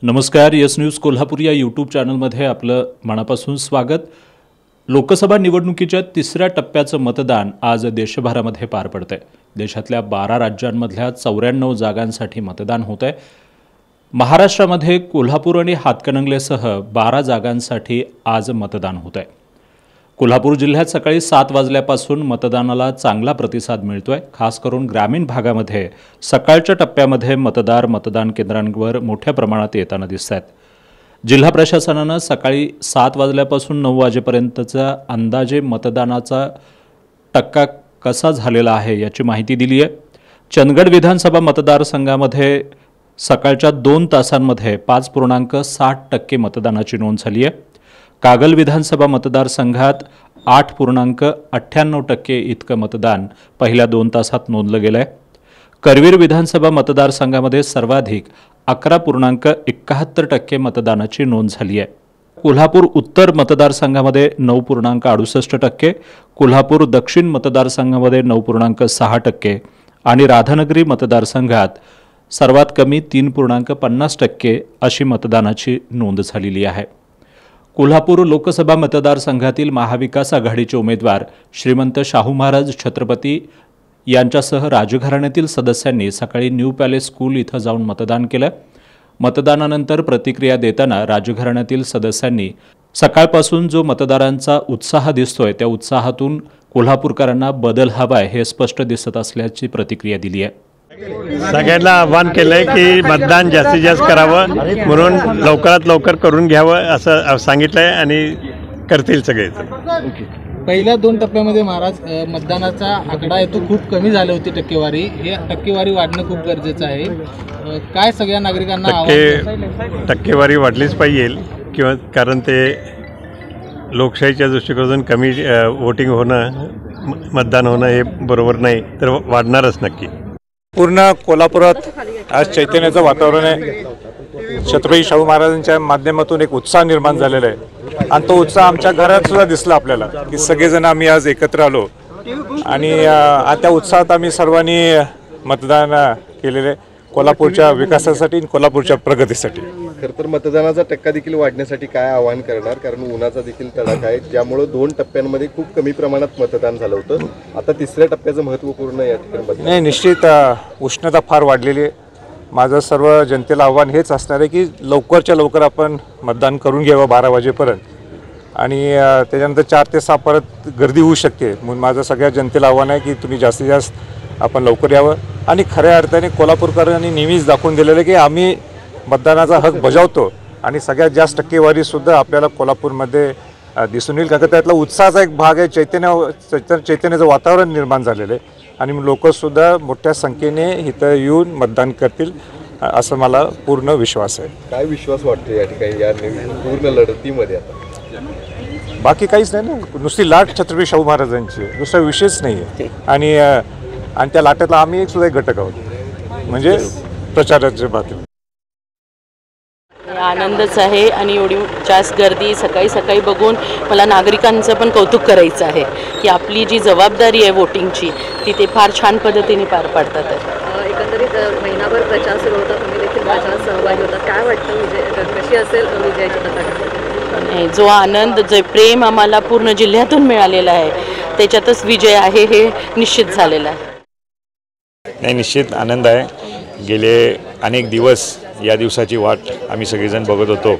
नमस्कार. Yes news Kolhapur या YouTube चॅनलमध्ये आपलं मनापासून स्वागत. लोकसभा निवडणुकीच्या तिसऱ्या टप्प्याचं मतदान आज देशभरामध्ये पार पडतंय. देशातल्या 12 राज्यांमधल्या 94 जागांसाठी मतदान होतंय. महाराष्ट्रामध्ये कोल्हापूर आणि हातकणंगलेसह 12 जागांसाठी आज मतदान होतंय. कोल्हापूर जिल्ह्यात सकाळी 7 वाजल्यापासून मतदानाला चांगला प्रतिसाद मिळतोय. खास करून ग्रामीण भागामध्ये सकाळच्या टप्प्यामध्ये मतदार मतदान केंद्रांवर मोठ्या प्रमाणात येताना दिसतात. जिल्हा प्रशासनानं सकाळी 7 वाजल्यापासून 9 वाजेपर्यंतचा अंदाजे मतदानाचा टक्का कसा झालेला आहे याची माहिती दिली आहे. चंदगड विधानसभा मतदारसंघामध्ये सकाळच्या 2 तासांमध्ये 5.60% मतदानाची नोंद झाली आहे. कागल विधानसभा मतदारसंघात 8.98% इतकं मतदान पहिल्या 2 तासात नोंदलं गेलं आहे. करवीर विधानसभा मतदारसंघामध्ये सर्वाधिक 11.71% मतदानाची नोंद झाली आहे. कोल्हापूर उत्तर मतदारसंघामध्ये 9.68%, कोल्हापूर दक्षिण मतदारसंघामध्ये 9.6% आणि राधानगरी मतदारसंघात सर्वात कमी 3.50% अशी मतदानाची नोंद झालेली आहे. कोल्हापूर लोकसभा मतदारसंघातील महाविकास आघाडीचे उमेदवार श्रीमंत शाहू महाराज छत्रपती यांच्यासह राजघराण्यातील सदस्यांनी सकाळी न्यू पॅलेस स्कूल इथं जाऊन मतदान केलं. मतदानानंतर प्रतिक्रिया देताना राजघराण्यातील सदस्यांनी सकाळपासून जो मतदारांचा उत्साह दिसतोय त्या उत्साहातून कोल्हापूरकरांना बदल हवाय हे स्पष्ट दिसत असल्याची प्रतिक्रिया दिली आहे. सगळ्यांना आव्हान केलंय की मतदान जास्तीत जास्त करावं म्हणून लवकरात लवकर करून घ्यावं असं सांगितलंय आणि करतील सगळे. पहिल्या 2 टप्प्यामध्ये महाराज मतदानाचा आकडा आहे तो खूप कमी झाली होती टक्केवारी. हे टक्केवारी वाढणं खूप गरजेचं आहे. काय सगळ्या नागरिकांना टक्केवारी वाढलीच पाहिजे किंवा कारण ते लोकशाहीच्या दृष्टिकोनातून कमी वोटिंग होणं मतदान होणं हे बरोबर नाही तर वाढणारच नक्की. पूर्ण कोल्हापुरात आज चैतन्याचं वातावरण आहे. छत्रपती शाहू महाराजांच्या माध्यमातून एक उत्साह निर्माण झालेला आहे आणि तो उत्साह आमच्या घरात सुद्धा दिसला आपल्याला की सगळेजण आम्ही आज एकत्र आलो आणि त्या उत्साहात आम्ही सर्वांनी मतदान केलेले कोल्हापूरच्या विकासासाठी आणि कोल्हापूरच्या प्रगतीसाठी. खरं तर मतदानाचा टक्का देखील वाढण्यासाठी काय आवाहन करणार, कारण उन्हाचा देखील तडाखा आहे ज्यामुळे 2 टप्प्यांमध्ये खूप कमी प्रमाणात मतदान झालं होतं. आता तिसऱ्या टप्प्याचं महत्त्वपूर्ण या ठिकाणी नाही, निश्चित उष्णता फार वाढलेली आहे. माझं सर्व जनतेला आव्हान हेच असणार आहे की लवकरच्या लवकर आपण मतदान करून घ्यावं 12 वाजेपर्यंत आणि त्याच्यानंतर 4 ते 6 परत गर्दी होऊ शकते. म्हणून माझं सगळ्या जनतेला आव्हान आहे की तुम्ही जास्तीत जास्त आपण लवकर यावं आणि खऱ्या अर्थाने कोल्हापूरकरांनी नेहमीच दाखवून दिलेलं की आम्ही मतदानाचा हक बजावतो आणि सगळ्यात जास्त टक्केवारीसुद्धा आपल्याला कोल्हापूरमध्ये दिसून येईल. कारण त्यातला उत्साहाचा एक भाग आहे. चैतन्याचं वातावरण निर्माण झालेलं आहे आणि लोकसुद्धा मोठ्या संख्येने इथं येऊन मतदान करतील असं मला पूर्ण विश्वास आहे. काय विश्वास वाटतो या ठिकाणी या पूर्ण लढतीमध्ये? आता बाकी काहीच नाही ना, नुसती लाट छत्रपती शाहू महाराजांची, दुसरा विषयच नाही आहे. आणि त्या लाटेतला आम्ही एक सुद्धा एक घटक आहोत म्हणजे प्रचाराच्या बाबतीत. आनंदच आहे आणि एवढी जास्त गर्दी सकाळी सकाळी बघून मला नागरिकांचं पण कौतुक करायचं आहे की आपली जी जबाबदारी आहे वोटिंगची ती ते फार छान पद्धतीने पार पाडतात. एकंदरीत महिनाभर प्रचार सुरू होता, तुम्ही देखील प्रचारात सहभागी होता. काय वाटतं कशी असेल विजयाची पताका? जो आनंद जे प्रेम आम्हाला पूर्ण जिल्ह्यातून मिळालेलं आहे त्याच्यातच विजय आहे हे निश्चित झालेलं आहे. नाही, निश्चित आनंद आहे. गेले अनेक दिवस या दिवसाची वाट आम्ही सगळेजण बघत होतो.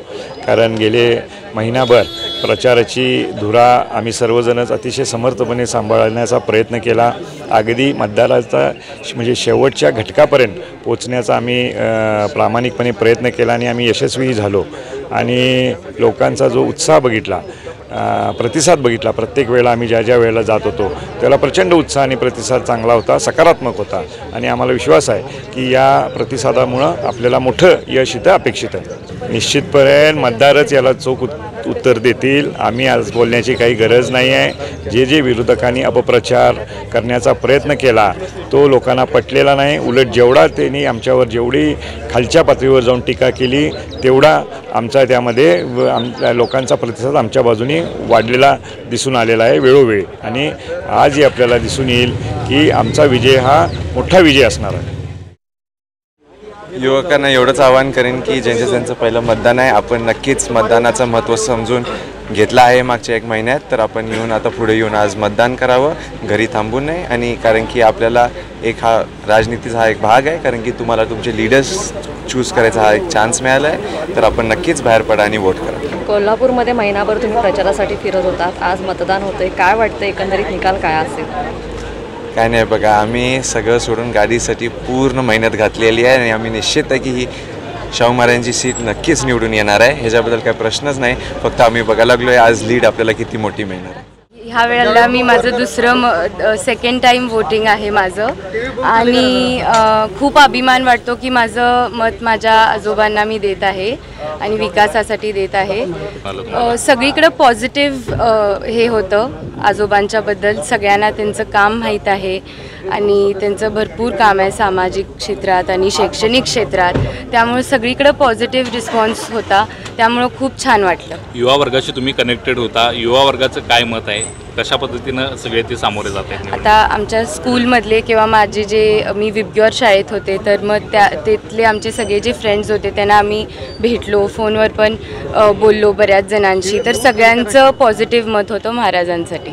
कारण गेले महिनाभर प्रचाराची धुरा आम्ही सर्वजणच अतिशय समर्थपणे सांभाळण्याचा प्रयत्न केला. अगदी मतदाराचा म्हणजे शेवटच्या घटकापर्यंत पोचण्याचा आम्ही प्रामाणिकपणे प्रयत्न केला आणि आम्ही यशस्वीही झालो. आणि लोकांचा जो उत्साह बघितला, प्रतिसाद बघितला, प्रत्येक वेळेला आम्ही ज्या ज्या वेळेला जात होतो त्याला प्रचंड उत्साह आणि प्रतिसाद चांगला होता, सकारात्मक होता आणि आम्हाला विश्वास आहे की या प्रतिसादामुळं आपल्याला मोठं यश इथं अपेक्षित आहे. निश्चितपणे मतदारच याला चोख उत्तर देतील. आम्ही आज बोलण्याची काही गरज नाही आहे. जे विरोधकांनी अपप्रचार करण्याचा प्रयत्न केला तो लोकांना पटलेला नाही. उलट जेवढा त्यांनी आमच्यावर जेवढी खालच्या पातळीवर जाऊन टीका केली तेवढा आमचा त्यामध्ये लोकांचा प्रतिसाद आमच्या बाजूने वाढलेला दिसून आलेला आहे वेळोवेळी. आणि आजही आपल्याला दिसून येईल की आमचा विजय हा मोठा विजय असणार आहे. युवकांना एवढंच आवाहन करेन की ज्यांचं पहिलं मतदान आहे, आपण नक्कीच मतदानाचं महत्त्व समजून घेतलं आहे मागच्या 1 महिन्यात, तर आपण येऊन आता पुढे येऊन आज मतदान करावं, घरी थांबून नाही. आणि कारण की आपल्याला हा राजनीतीचा हा एक भाग आहे, कारण की तुम्हाला तुमचे लीडर्स चूज करायचा हा एक चान्स मिळाला आहे, तर आपण नक्कीच बाहेर पडा आणि वोट करा. कोल्हापूरमध्ये महिनाभर तुम्ही प्रचारासाठी फिरत होतात, आज मतदान होतंय, काय वाटतं एकंदरीत निकाल काय असेल? काय नाही बघा, आम्ही सगळं सोडून गाडीसाठी पूर्ण मेहनत घातलेली आहे आणि आम्ही निश्चित आहे की ही शाहू महाराजांची सीट नक्कीच निवडून येणार आहे, ह्याच्याबद्दल काही प्रश्नच नाही. फक्त आम्ही बघायला लागलो आहे आज लीड आपल्याला किती मोठी मिळणार आहे. ह्या वेळेला मी माझं सेकंड टाईम वोटिंग आहे माझं, आणि खूप अभिमान वाटतो की माझं मत माझ्या आजोबांना मी देत आहे आणि विकासासाठी देत आहे. सगळीकडं पॉझिटिव्ह हे होतं आजोबांच्याबद्दल, सगळ्यांना त्यांचं काम माहीत आहे आणि त्यांचं भरपूर काम आहे सामाजिक क्षेत्रात आणि शैक्षणिक क्षेत्रात, त्यामुळे सगळीकडे पॉझिटिव्ह रिस्पॉन्स होता, त्यामुळं खूप छान वाटलं. युवा वर्गाशी तुम्ही कनेक्टेड होता, युवा वर्गाचं काय मत आहे, कशा पद्धतीनं सगळे ते सामोरे जात आहेत? आता आमच्या स्कूलमधले किंवा माझे जे मी विबग्योर शाळेत होते, तर मग तिथले आमचे सगळे जे फ्रेंड्स होते त्यांना आम्ही भेटलो, फोनवर पण बोललो बऱ्याच जणांशी, तर सगळ्यांचं पॉझिटिव्ह मत होतं महाराजांसाठी.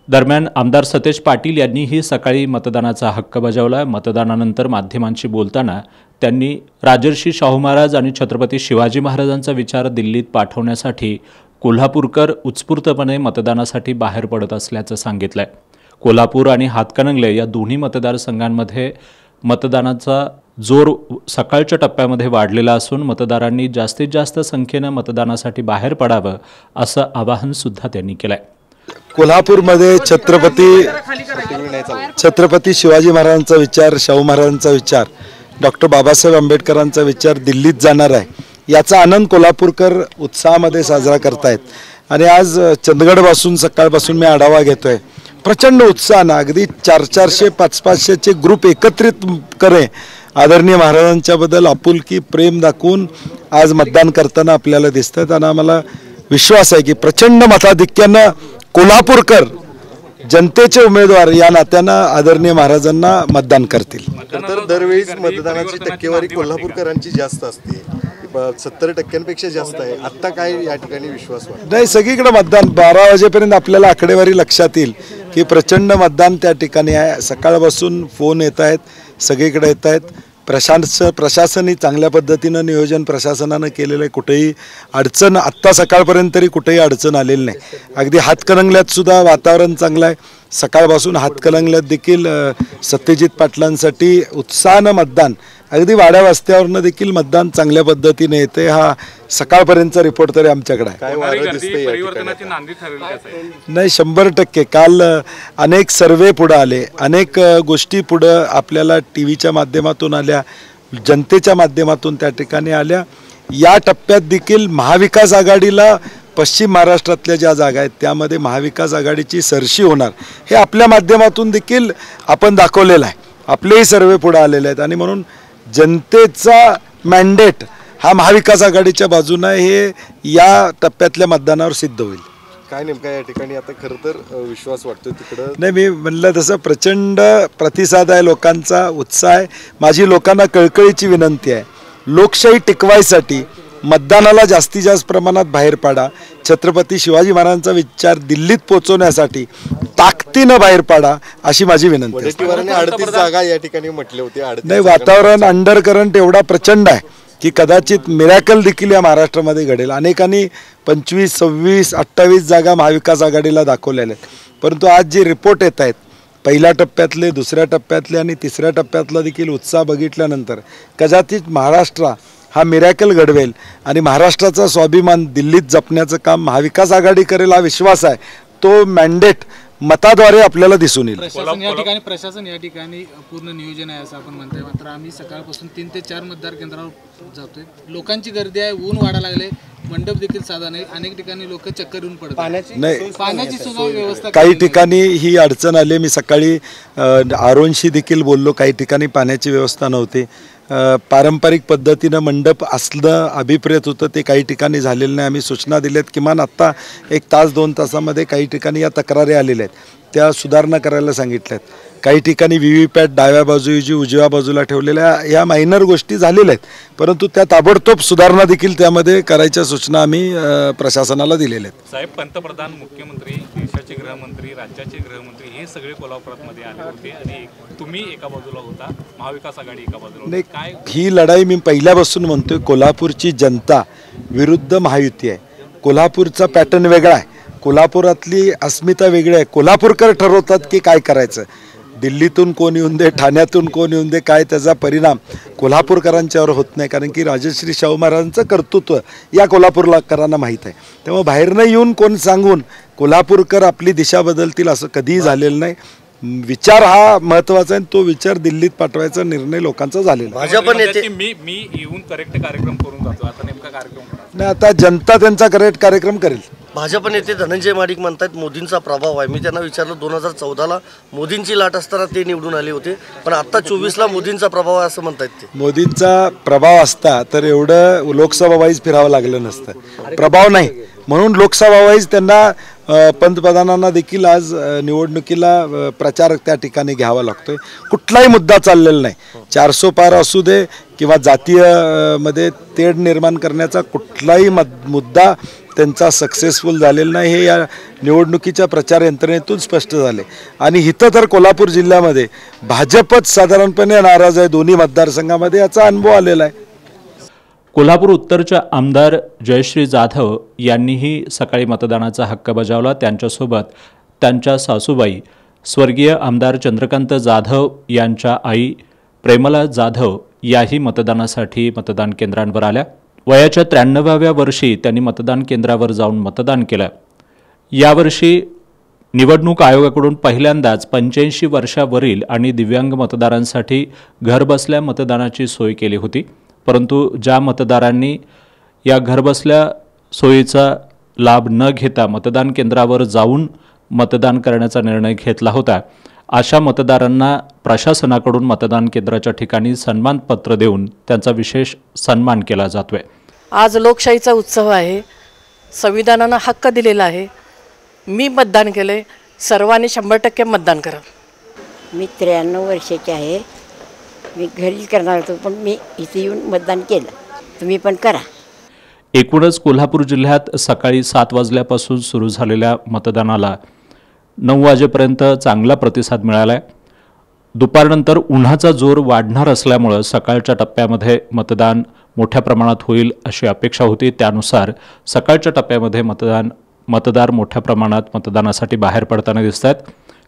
दरम्यान आमदार सतेज पाटील यांनीही सकाळी मतदानाचा हक्क बजावला. मतदानानंतर माध्यमांशी बोलताना त्यांनी राजर्षी शाहू महाराज आणि छत्रपती शिवाजी महाराजांचा विचार दिल्लीत पाठवण्यासाठी कोल्हापूरकर उत्स्फूर्तपणे मतदानासाठी बाहेर पडत असल्याचं सांगितलंय. कोल्हापूर आणि हातकणंगले या दोन्ही मतदारसंघांमध्ये मतदानाचा जोर सकाळच्या टप्प्यामध्ये वाढलेला असून मतदारांनी जास्तीत जास्त संख्येनं मतदानासाठी बाहेर पडावं असं आवाहनसुद्धा त्यांनी केलंय. कोल्हापूरमध्ये छत्रपती शिवाजी महाराजांचा विचार, शाहू महाराजांचा विचार, डॉक्टर बाबासाहेब आंबेडकरांचा विचार दिल्लीत जाणार आहे, याचा आनंद कोल्हापूरकर उत्साहामध्ये साजरा करतायत. आणि आज चंदगडपासून सकाळपासून मी आढावा घेतोय, प्रचंड उत्साहानं अगदी 400-400, 500-500चे ग्रुप एकत्रित करे आदरणीय महाराजांच्याबद्दल आपुलकी प्रेम दाखवून आज मतदान करताना आपल्याला दिसतात. आणि आम्हाला विश्वास आहे की प्रचंड मताधिक्यानं कोल्हापूरकर जनतेचे उमेदवार या नात्यानं आदरणीय महाराजांना मतदान करतील. तर दरवेळी मतदानाची टक्केवारी कोल्हापूरकरांची जास्त असते, 70% जास्त आहे. आता काय या ठिकाणी विश्वास वाटतो? नाही, सगळीकडे मतदान 12 वाजेपर्यंत आपल्याला आकडेवारी लक्षात येईल की प्रचंड मतदान त्या ठिकाणी आहे. सकाळपासून फोन येत आहेत, सगळीकडे येत आहेत. प्रशासनही चांगल्या पद्धतीनं नियोजन प्रशासनानं केलेलं आहे. कुठेही अडचण आत्ता सकाळपर्यंत तरी कुठेही अडचण आलेली नाही. अगदी हातकणंगल्यात सुद्धा वातावरण चांगलं आहे. सकाळपासून हातकणंगल्यात देखील सत्यजित पाटलांसाठी उत्साहानं मतदान, अगदी वाड्या वस्त्यावरनं देखील मतदान चांगल्या पद्धतीने येते. हा सकाळपर्यंतचा रिपोर्ट तरी आमच्याकडे आहे. नाही, 100%. काल अनेक सर्वे पुढं आले, अनेक गोष्टी पुढं आपल्याला टी व्हीच्या माध्यमातून आल्या, जनतेच्या माध्यमातून त्या ठिकाणी आल्या. या टप्प्यात देखील महाविकास आघाडीला पश्चिम महाराष्ट्रातल्या ज्या जागा आहेत त्यामध्ये महाविकास आघाडीची सरशी होणार, हे आपल्या माध्यमातून देखील आपण दाखवलेलं आहे. आपलेही सर्वे पुढे आलेले आहेत आणि म्हणून जनतेचा मॅन्डेट हा महाविकास आघाडीच्या बाजूने हे या टप्प्यातल्या मतदानावर सिद्ध होईल. काय नेमका या ठिकाणी आता खरं तर विश्वास वाटतो तिकडं? नाही, मी म्हणलं तसं प्रचंड प्रतिसाद आहे, लोकांचा उत्साह आहे. माझी लोकांना कळकळीची विनंती आहे, लोकशाही टिकवायसाठी मतदानाला जास्तीत जास्त प्रमाणात बाहेर पाडा. छत्रपती शिवाजी महाराजांचा विचार दिल्लीत पोहोचवण्यासाठी ताकदीनं बाहेर पाडा अशी माझी विनंती आहे. 38 जागा या ठिकाणी म्हटले होते. नाही, वातावरण अंडरकरंट एवढा प्रचंड आहे की कदाचित मिरॅकल देखील या महाराष्ट्रामध्ये घडेल. अनेकांनी 25, 26, 28 जागा महाविकास आघाडीला दाखवलेल्या आहेत. परंतु आज जे रिपोर्ट येत आहेत पहिल्या टप्प्यातले, दुसऱ्या टप्प्यातले आणि तिसऱ्या टप्प्यातला देखील उत्साह बघितल्यानंतर कदाचित महाराष्ट्र हा मिरॅकल घडवेल आणि महाराष्ट्राचा स्वाभिमान दिल्लीत जपण्याचं काम महाविकास आघाडी करेल हा विश्वास आहे. तो मॅन्डेट मताद्वारे आपल्याला दिसून येईल. प्रशासन या ठिकाणी पूर्ण नियोजन आहे असं आपण म्हणतोय. मात्र आम्ही सकाळपासून 3 ते 4 मतदार केंद्रावर जातोय. लोकांची गर्दी आहे, ऊन वाढा लागले, मंडप देखील साधा नाही, अनेक ठिकाणी लोक चक्कर येऊन पडतात. पाण्याची सुद्धा व्यवस्था काही ठिकाणी ही अडचण आली. मी सकाळी आरोनशी देखील बोललो, काही ठिकाणी पाण्याची व्यवस्था नव्हती. पारंपरिक पद्धतीनं मंडप असलं अभिप्रेत होतं, ते काही ठिकाणी झालेलं नाही. आम्ही सूचना दिल्यात, किमान आत्ता 1 तास 2 तासामध्ये काही ठिकाणी या तक्रारी आलेल्या आहेत त्या सुधारणा करायला सांगितल्यात. काही ठिकाणी व्हीव्हीपॅट डाव्या बाजूऐवजी उजव्या बाजूला ठेवलेल्या या मायनर गोष्टी झालेल्या आहेत, परंतु त्या ताबडतोब सुधारणा देखील त्यामध्ये करायच्या सूचना आम्ही प्रशासनाला दिलेल्या आहेत. साहेब, पंतप्रधान, मुख्यमंत्री, देशाचे गृहमंत्री, राज्याचे गृहमंत्री हे सगळे कोल्हापुरात आले होते आणि तुम्ही एका बाजूला होता, महाविकास आघाडी एका बाजूला होती. काय ही लढाई मी पहिल्यापासून म्हणतोय, कोल्हापूरची जनता विरुद्ध महायुती आहे. कोल्हापूरचा पॅटर्न वेगळा आहे, कोल्हापुरातली अस्मिता वेगळी आहे. कोल्हापूरकर ठरवतात की काय करायचं. दिल्लीतून कोण येऊन दे, ठाण्यातून कोण येऊन दे, काय त्याचा परिणाम कोल्हापूरकरांच्यावर होत नाही, कारण की राजश्री शाहू महाराजांचं कर्तृत्व या कोल्हापूरकरांना माहीत आहे. त्यामुळे बाहेरनं येऊन कोण सांगून कोल्हापूरकर आपली दिशा बदलतील असं कधीही झालेलं नाही. विचार हा महत्त्वाचा आहे, तो विचार दिल्लीत पाठवायचा निर्णय लोकांचा झालेला आहे. भाजप नेते मी येऊन करेक्ट कार्यक्रम करून जातो, आता नेमका कार्यक्रम नाही, आता जनता त्यांचा करेक्ट कार्यक्रम करेल. भाजप नेते धनंजय महाडिक म्हणतात मोदींचा प्रभाव आहे. मी त्यांना विचारलं 2014ला मोदींची लाट असताना ते निवडून आले होते, पण आता 24ला मोदींचा प्रभाव आहे असं म्हणतात ते. मोदींचा प्रभाव असता तर एवढं लोकसभा वाईज फिरावं लागलं नसतं. प्रभाव नाही म्हणून लोकसभा वाईज त्यांना पंतप्रधानांना देखील आज निवडणुकीला प्रचार त्या ठिकाणी घ्यावा लागतोय. कुठलाही मुद्दा चाललेला नाही, 400 पार असू दे किंवा जातीय मध्ये तेढ निर्माण करण्याचा कुठलाही मुद्दा त्यांचा सक्सेसफुल झालेला नाही, हे या निवडणुकीच्या प्रचार यंत्रणेतून स्पष्ट झाले. आणि इथं तर कोल्हापूर जिल्ह्यामध्ये भाजपच साधारणपणे नाराज आहे दोन्ही मतदारसंघामध्ये, याचा अनुभव आलेला आहे. कोल्हापूर उत्तरच्या आमदार जयश्री जाधव यांनीही सकाळी मतदानाचा हक्क बजावला. त्यांच्यासोबत त्यांच्या सासूबाई स्वर्गीय आमदार चंद्रकांत जाधव यांच्या आई प्रेमला जाधव याही मतदानासाठी मतदान केंद्रांवर आल्या. वयाच्या 93व्या वर्षी त्यांनी मतदान केंद्रावर जाऊन मतदान केलं. यावर्षी निवडणूक आयोगाकडून पहिल्यांदाच 85 वर्षावरील आणि दिव्यांग मतदारांसाठी घरबसल्या मतदानाची सोय केली होती, परंतु ज्या मतदारांनी या घरबसल्या सोयीचा लाभ न घेता मतदान केंद्रावर जाऊन मतदान करण्याचा निर्णय घेतला होता, अशा मतदारांना प्रशासनाकडून मतदान केंद्राच्या ठिकाणी सन्मानपत्र देऊन त्यांचा विशेष सन्मान केला जातोय. आज लोकशाहीचा उत्सव आहे, संविधानानं हक्क दिलेला आहे. मी मतदान केले, सर्वांनी 100% मतदान करा. मी 93 वर्षाची आहे. मी घरीच करणार होतो, पण मी इथे येऊन मतदान केलं. तुम्ही पण करा. एकूणच कोल्हापूर जिल्ह्यात सकाळी 7 वाजल्यापासून सुरू झालेल्या मतदानाला 9 वाजेपर्यंत चांगला प्रतिसाद मिळाला आहे. दुपारनंतर उन्हाचा जोर वाढणार असल्यामुळं सकाळच्या टप्प्यामध्ये मतदान मोठ्या प्रमाणात होईल अशी अपेक्षा होती. त्यानुसार सकाळच्या टप्प्यामध्ये मतदार मोठ्या प्रमाणात मतदानासाठी बाहेर पडताना दिसत आहेत.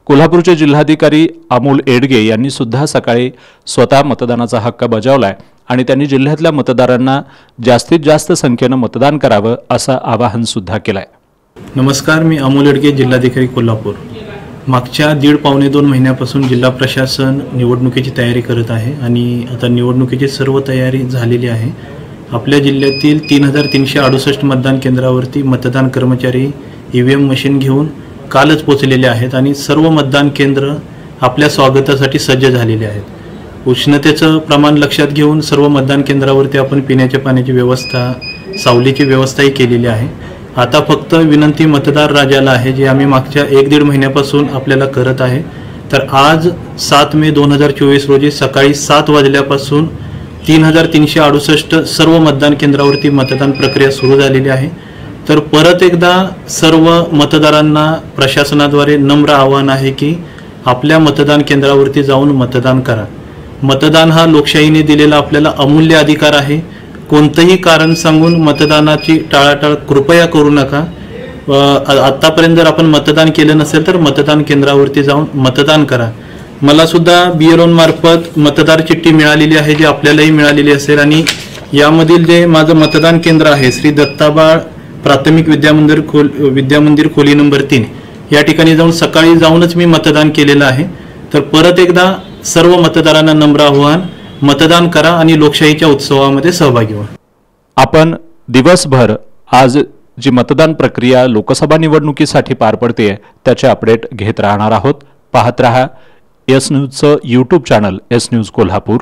कोल्हापूरचे जिल्हाधिकारी अमोल एडगे यांनी सुद्धा सकाळी स्वतः मतदानाचा हक्क बजावला आहे आणि त्यांनी जिल्ह्यातल्या मतदारांना जास्तीत जास्त संख्येनं मतदान करावं असं आवाहन सुद्धा केलं आहे. नमस्कार, मी अमोल एडगे, जिल्हाधिकारी कोल्हापूर. मागच्या 1.5-2 महिन्यापासून जिल्हा प्रशासन निवडणुकीची तयारी करत आहे आणि आता निवडणुकीची सर्व तयारी झालेली आहे. आपल्या जिल्ह्यातील 3368 मतदान केंद्रावरती मतदान कर्मचारी EVM मशीन घेऊन कालच पोचलेले आहेत आणि सर्व मतदान केंद्र आपल्या स्वागतासाठी सज्ज झालेले आहेत. उष्णतेचं प्रमाण लक्षात घेऊन सर्व मतदान केंद्रावरती आपण पिण्याच्या पाण्याची व्यवस्था, सावलीची व्यवस्थाही केलेली आहे. आता फक्त विनंती मतदार राजाला आहे, जे आम्ही मागच्या 1-1.5 महिन्यापासून आपल्याला करत आहे. तर आज 7 मे 2024 रोजी सकाळी 7 वाजल्यापासून 3368 सर्व मतदान केंद्रावरती मतदान प्रक्रिया सुरू झालेली आहे. तर परत एकदा सर्व मतदारांना प्रशासनाद्वारे नम्र आवाहन आहे की आपल्या मतदान केंद्रावरती जाऊन मतदान करा. मतदान हा लोकशाहीने दिलेला आपल्याला अमूल्य अधिकार आहे. कोणतंही कारण सांगून मतदानाची टाळाटाळ कृपया करू नका. आत्तापर्यंत जर आपण मतदान केलं नसेल तर मतदान केंद्रावरती जाऊन मतदान करा. मला सुद्धा BLO मार्फत मतदार चिठ्ठी मिळालेली आहे, जी आपल्यालाही मिळालेली असेल आणि यामधील जे माझं मतदान केंद्र आहे श्री दत्ताबाळ प्राथमिक विद्यामंदिर खोली नंबर 3 या ठिकाणी सकाळी जाऊनच मी मतदान केलेलं आहे. तर परत एकदा सर्व मतदारांना नम्र आवाहन, मतदान करा आणि लोकशाहीच्या उत्सवामध्ये सहभागी व्हा. आपण दिवसभर आज जी मतदान प्रक्रिया लोकसभा निवडणुकीसाठी पार पडते त्याचे अपडेट घेत राहणार आहोत. पाहत रहा S न्यूजचं YouTube channel S news Kolhapur.